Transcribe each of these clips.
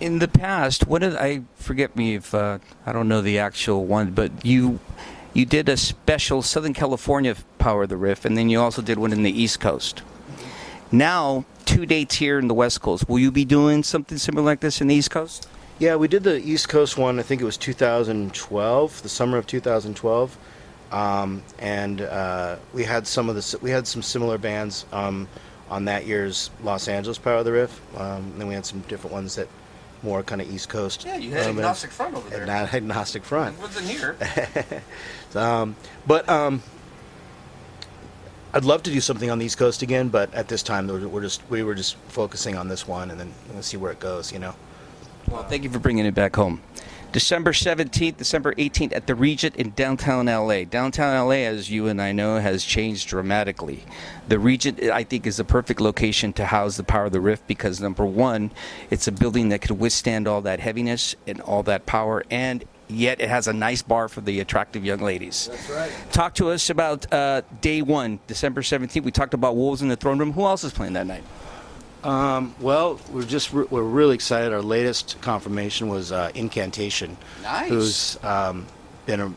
in the past, what did I forget me if I don't know the actual one, but you did a special Southern California Power of the Riff, and then you also did one in the East Coast. Now, 2 dates here in the West Coast. Will you be doing something similar like this in the East Coast? Yeah, we did the East Coast one. I think it was 2012, the summer of 2012, and we had some similar bands on that year's Los Angeles Power of the Riff. Then we had some different ones that more kind of East Coast. Yeah, you had Agnostic Front over there. Not Agnostic Front. It wasn't here. But I'd love to do something on the East Coast again, but at this time we were just focusing on this one, and then we'll see where it goes. Well, thank you for bringing it back home. December 17th, December 18th at the Regent in downtown LA. Downtown LA, as you and I know, has changed dramatically. The Regent, I think, is the perfect location to house the Power of the Riff because, number one, it's a building that could withstand all that heaviness and all that power, and yet it has a nice bar for the attractive young ladies. That's right. Talk to us about day one, December 17th. We talked about Wolves in the Throne Room. Who else is playing that night? Well, we're really excited. Our latest confirmation was Incantation, Nice. who's been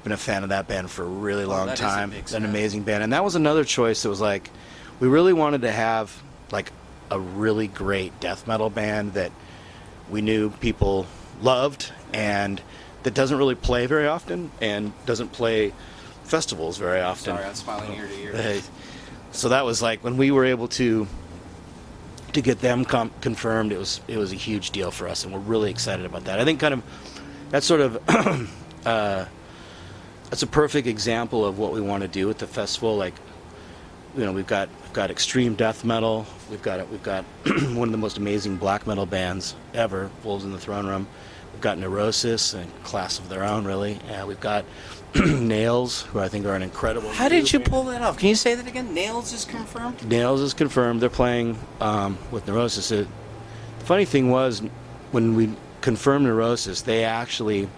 a fan of that band for a really long that is a time. big It's an fan. amazing band, and that was another choice that was like, we really wanted to have like a really great death metal band that we knew people loved and that doesn't really play very often and doesn't play festivals very often. Sorry, I'm smiling ear to ear. So that was like when we were able to get them confirmed. It was a huge deal for us, and we're really excited about that. I think kind of that's sort of that's a perfect example of what we want to do with the festival. Like, we've got extreme death metal. We've got one of the most amazing black metal bands ever, Wolves in the Throne Room. We've got Neurosis, a class of their own, really. We've got Nails, who I think are an incredible. How did you pull that off? Can you say that again? Nails is confirmed? Nails is confirmed. They're playing with Neurosis. The funny thing was, when we confirmed Neurosis, they asked if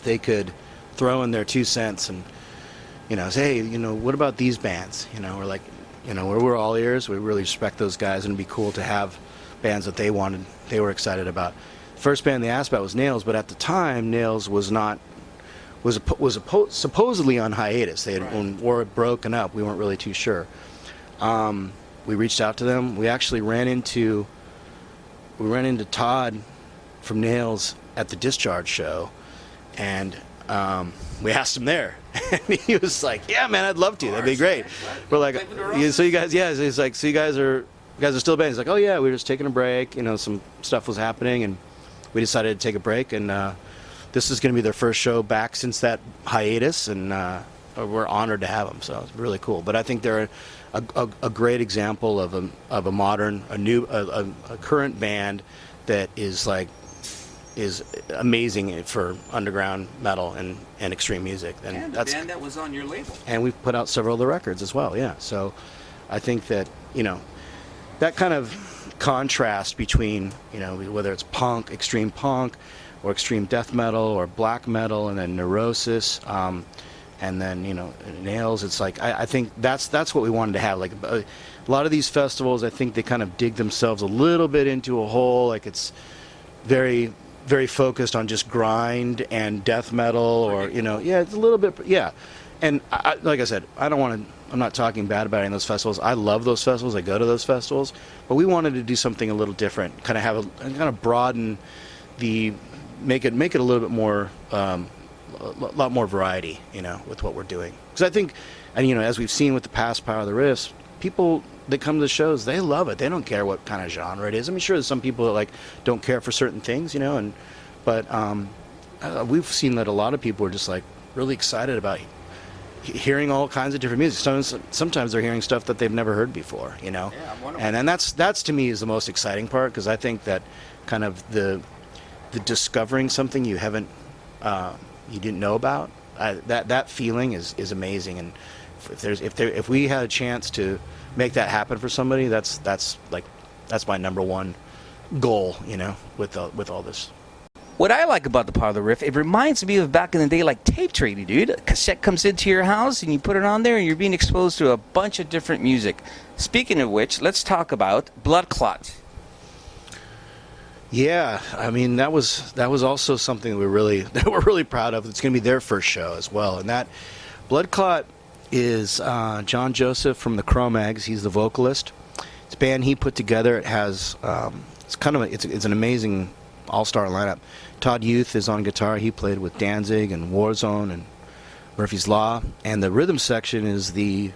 they could throw in their 2 cents and say, hey, what about these bands? We're like, we're all ears. We really respect those guys, and it'd be cool to have bands that they were excited about. First band they asked about was Nails, but at the time Nails was supposedly on hiatus. They had or had broken up. We weren't really too sure. We reached out to them. We actually ran into Todd from Nails at the Discharge show, and we asked him there, and he was like, "Yeah, man, I'd love to. That'd be great." We're like, "Yeah, so you guys, yeah." He's like, "So you guys are still a band?" He's like, "Oh yeah, we were just taking a break. Some stuff was happening, and we decided to take a break, and this is going to be their first show back since that hiatus, and we're honored to have them. So it's really cool." But I think they're a great example of a modern, a current band that is amazing for underground metal and extreme music. And the band that was on your label. And we've put out several of the records as well. Yeah. So I think that that kind of contrast between whether it's punk, extreme punk, or extreme death metal, or black metal, and then Neurosis, and then Nails. It's like I think that's what we wanted to have. Like a lot of these festivals, I think they kind of dig themselves a little bit into a hole. Like it's very, very focused on just grind and death metal, or it's a little bit, yeah. And like I said, I'm not talking bad about any of those festivals. I love those festivals. I go to those festivals, but we wanted to do something a little different. Kind of broaden make it a little bit more, a lot more variety, with what we're doing. Because I think, and as we've seen with the past Power of the Riffs, people that come to the shows, they love it. They don't care what kind of genre it is. I mean, sure, there's some people that don't care for certain things, but we've seen that a lot of people are just really excited about hearing all kinds of different music. Sometimes they're hearing stuff that they've never heard before, Yeah, and that's to me is the most exciting part, because I think that kind of the discovering something you didn't know about, that feeling is amazing. And if we had a chance to make that happen for somebody, that's my number one goal, with all this. What I like about the Power of the Riff, it reminds me of back in the day, like tape trading, dude. A cassette comes into your house and you put it on there and you're being exposed to a bunch of different music. Speaking of which, let's talk about Blood Clot. Yeah, I mean that was also something that we're really proud of. It's going to be their first show as well, and that Blood Clot is John Joseph from the Cro-Mags. He's the vocalist. It's a band he put together. It has it's an amazing all-star lineup. Todd Youth is on guitar. He played with Danzig and Warzone and Murphy's Law, and the rhythm section is the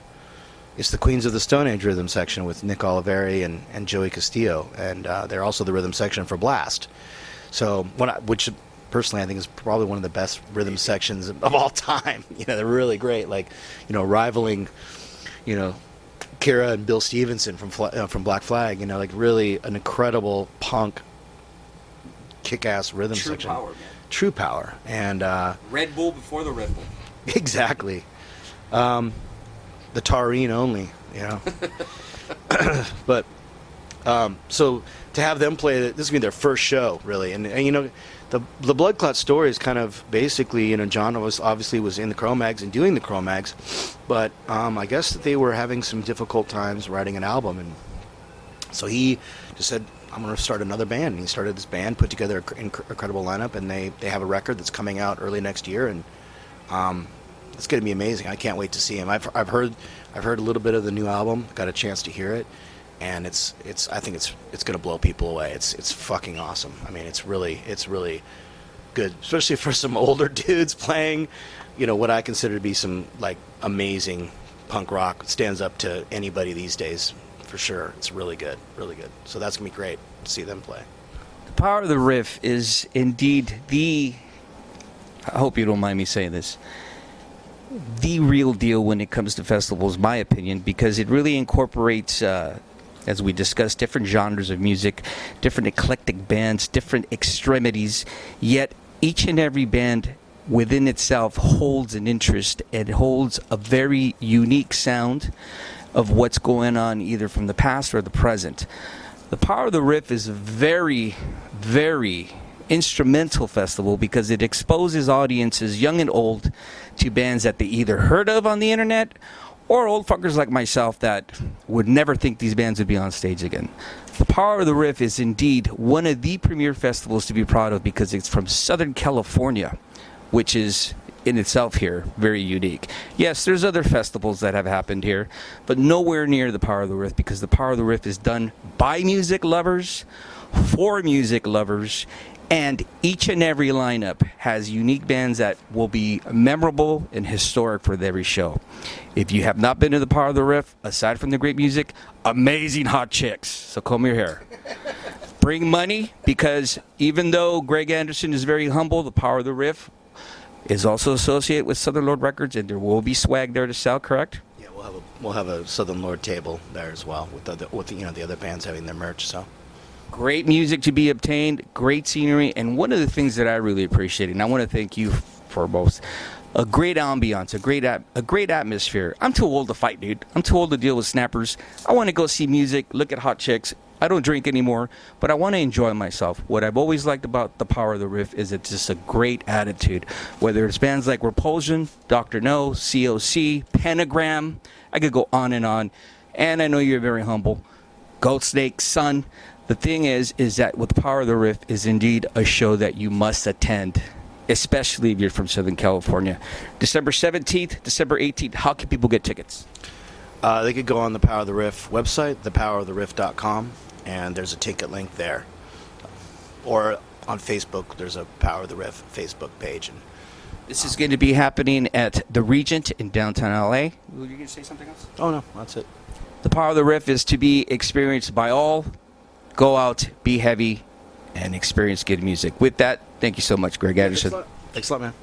Queens of the Stone Age rhythm section with Nick Oliveri and Joey Castillo, and they're also the rhythm section for Blast. So, which personally I think is probably one of the best rhythm sections of all time. They're really great, like, rivaling, Kira and Bill Stevenson from Black Flag. Like really an incredible punk, kick-ass rhythm section. True power, man. True power, and Red Bull before the Red Bull. exactly. The taurine only, but so to have them play, this is gonna be their first show, really, and the Blood Clot story is kind of basically, John obviously was in the Cro-Mags and doing the Cro-Mags, but I guess that they were having some difficult times writing an album, and so he just said, I'm going to start another band. And he started this band, put together an incredible lineup, and they have a record that's coming out early next year, and it's going to be amazing. I can't wait to see him. I've heard a little bit of the new album, got a chance to hear it, and I think it's going to blow people away. It's fucking awesome. I mean, it's really good, especially for some older dudes playing, what I consider to be some like amazing punk rock. It stands up to anybody these days. For sure. It's really good, really good. So that's going to be great to see them play. The Power of the Riff is indeed I hope you don't mind me saying this, the real deal when it comes to festivals, my opinion, because it really incorporates, as we discussed, different genres of music, different eclectic bands, different extremities, yet each and every band within itself holds an interest and holds a very unique sound of what's going on either from the past or the present. The Power of the Riff is a very, very instrumental festival because it exposes audiences, young and old, to bands that they either heard of on the internet or old fuckers like myself that would never think these bands would be on stage again. The Power of the Riff is indeed one of the premier festivals to be proud of because it's from Southern California, which is in itself here very unique. Yes, there's other festivals that have happened here, but nowhere near the Power of the Riff because the Power of the Riff is done by music lovers, for music lovers, and each and every lineup has unique bands that will be memorable and historic for every show. If you have not been to the Power of the Riff, aside from the great music, amazing hot chicks. So comb your hair. Bring money because even though Greg Anderson is very humble, the Power of the Riff is also associated with Southern Lord Records, and there will be swag there to sell, correct? Yeah, we'll have a Southern Lord table there as well with the other bands having their merch. So great music to be obtained, great scenery, and one of the things that I really appreciate, and I want to thank you for both, a great ambiance, a great atmosphere. I'm too old to fight, dude. I'm too old to deal with snappers. I want to go see music, look at hot chicks. I don't drink anymore, but I want to enjoy myself. What I've always liked about the Power of the Riff is it's just a great attitude. Whether it's bands like Repulsion, Dr. No, COC, Pentagram, I could go on. And I know you're very humble. Goat Snake, Sun. The thing is that with the Power of the Riff is indeed a show that you must attend, especially if you're from Southern California. December 17th, December 18th. How can people get tickets? They could go on the Power of the Riff website, thepoweroftheriff.com, and there's a ticket link there. Or on Facebook, there's a Power of the Riff Facebook page. And this is going to be happening at the Regent in downtown LA. Were you going to say something else? Oh, no, that's it. The Power of the Riff is to be experienced by all. Go out, be heavy, and experience good music. With that, thank you so much, Greg Anderson. Thanks a lot, man.